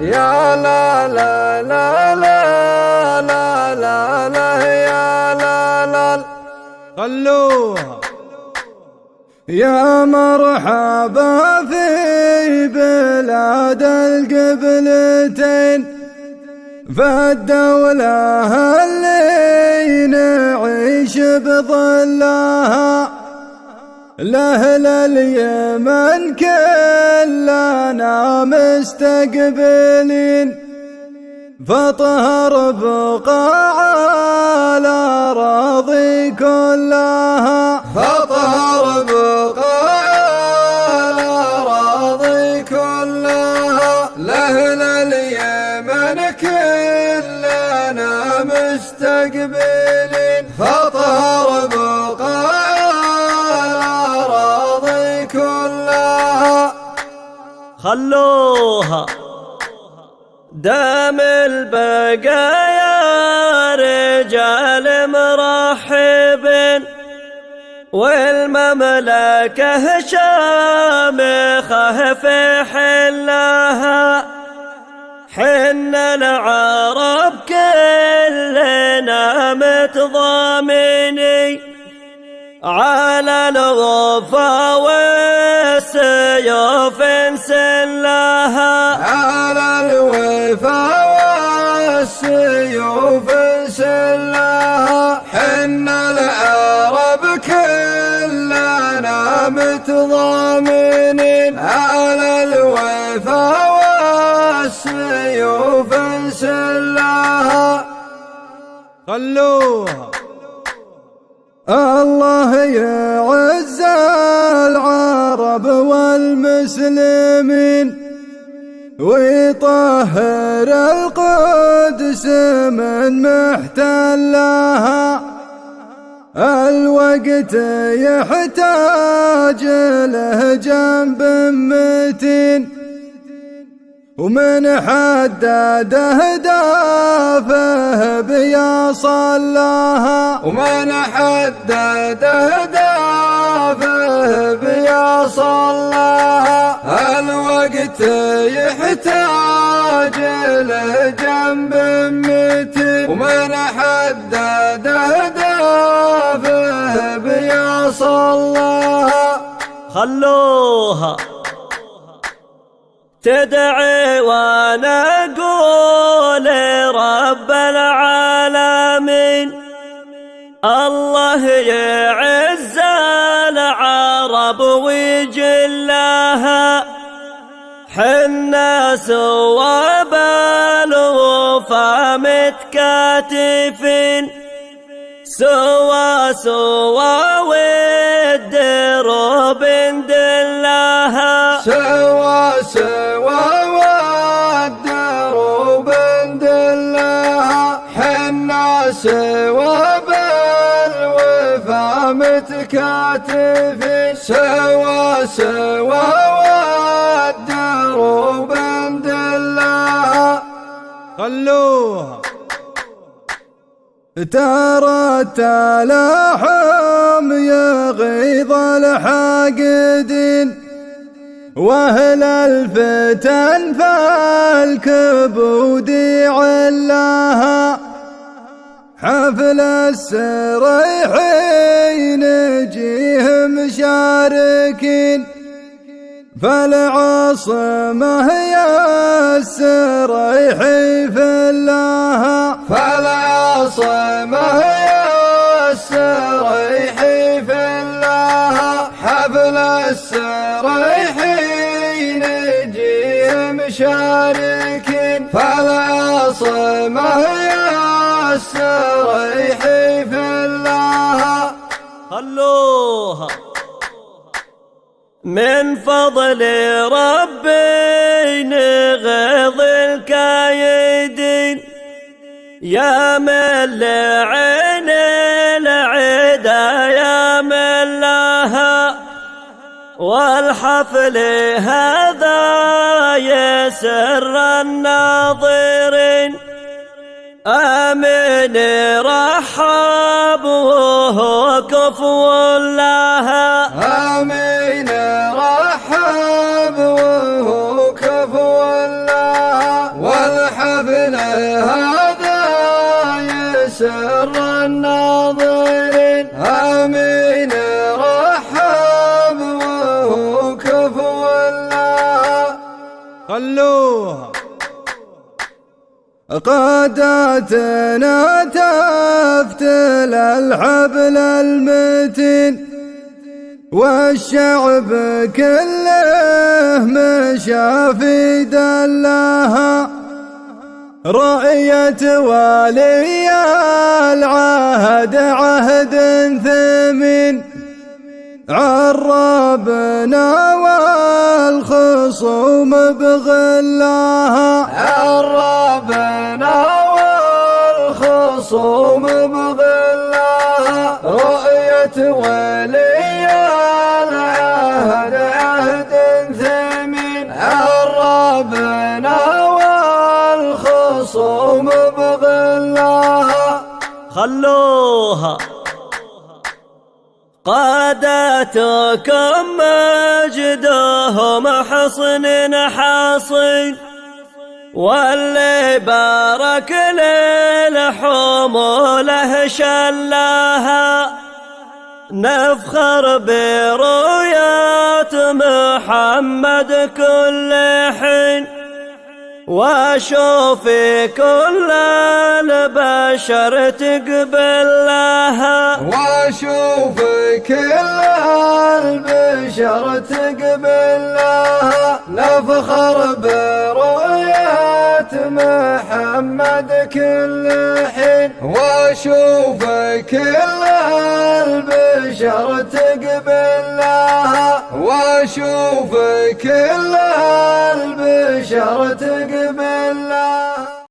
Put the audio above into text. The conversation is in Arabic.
يا لا لا لا لا لا لا لا يا لا لا خلوها. يا مرحبا في بلاد القبلتين، فالدولة اللي نعيش بظلها، لأهل اليمن كلنا مستقبلين، فطهر بقاع الأراضي كلها، فطهر بقاع الأراضي كلها، لأهل اليمن كلنا مستقبلين، فطهر بقاع الأراضي كلها. خلوها دام البقايا رجال مرحبين، والمملكة شامخة في حلها، حن العرب كلنا متضامنين على الوفا والسيوف نسلها، على الوفا والسيوف نسلها، حن العرب كلنا متضامنين على الوفا والسيوف نسلها. خلوها. الله يعز العرب والمسلمين، ويطهر القدس من محتلها، الوقت يحتاج له جنب متين، ومن حدد أهدافه بيصلها، ومن حدد أهدافه بيصلها، الوقت يحتاج له جنب متين، ومن حدد أهدافه بيصلها. خلوها تدعي وانا اقول رب العالمين، الله يعز العرب ويجلها، حنا سوا بالوفا متكاتفين، سوا سوا والدروب ندلها، سوا سوا والدروب ندلها، حنا سوا بالوفا متكاتفين، سوا سوا والدروب ندلها. خلوها. ترى التلاحم يغيظ الحاقدين، واهل الفتن فالكبود علاها، حفل السريحين نجيهم شاركين، فالعاصمة هي السريح فلاها، فالعاصمة هي السريح فلاها، حفل السريحين نجيهم شاركين، فالعاصمة هي السريح فلاها. خلوها من فضل ربي نغيظ الكايدين، يا من لعين العدا يا من لها، والحفل هذا يسر الناظرين، آمين رحب وهو كفو لها، آمين رحب وهو كفو لها، قاداتنا تفتل الحبل المتين، والشعب كله مشى في دلها. رؤية ولي العهد عهد ثمين، عربنا والخصوم بغلاها. عربنا والخصوم بغلاها. رؤية ولي العهد عهد ثمين، عربنا والخصوم بغلاها. خلوها قادتكم مجدهم حصن حصين، واللي بارك للحموله شلاها. نفخر برؤيات محمد كل حين، واشوف كل البشر تقبل لها. واشوف كل البشر تقبل لها. نفخر برؤيات محمد كل حين، واشوف كل البشر تقبل لها. واشوف كل البشر تقبل